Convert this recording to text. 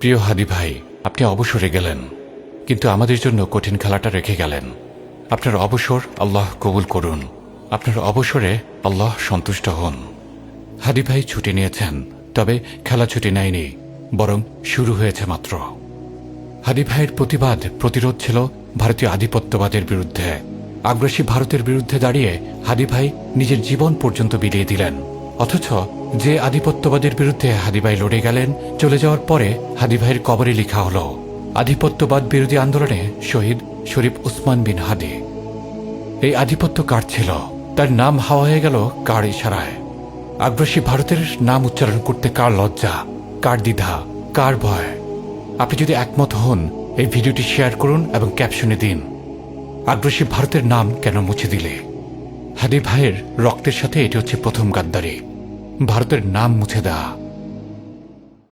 প্রিয় হাদি ভাই, আপনি অবসরে গেলেন, কিন্তু আমাদের জন্য কঠিন খেলাটা রেখে গেলেন। আপনার অবসর আল্লাহ কবুল করুন, আপনার অবসরে আল্লাহ সন্তুষ্ট হন। হাদি ভাই ছুটি নিয়েছেন, তবে খেলা ছুটি নেয়নি, বরং শুরু হয়েছে মাত্র। হাদি ভাইয়ের প্রতিবাদ প্রতিরোধ ছিল ভারতীয় আধিপত্যবাদের বিরুদ্ধে। আগ্রাসী ভারতের বিরুদ্ধে দাঁড়িয়ে হাদি ভাই নিজের জীবন পর্যন্ত বিলিয়ে দিলেন। অথচ যে আধিপত্যবাদের বিরুদ্ধে হাদি ভাই লড়ে গেলেন, চলে যাওয়ার পরে হাদি ভাইয়ের কবরে লেখা হল আধিপত্যবাদ বিরোধী আন্দোলনে শহীদ শরীফ উসমান বিন হাদি। এই আধিপত্য কার ছিল? তার নাম হাওয়া হয়ে গেল কার ইশারায়? আগ্রাসী ভারতের নাম উচ্চারণ করতে কার লজ্জা, কার দ্বিধা, কার ভয়? আপনি যদি একমত হন, এই ভিডিওটি শেয়ার করুন এবং ক্যাপশনে দিন, আগ্রাসী ভারতের নাম কেন মুছে দিলে? হাদি ভাইয়ের রক্তের সাথে এটি হচ্ছে প্রথম গাদ্দারি, ভারতের নাম মুছে দেওয়া।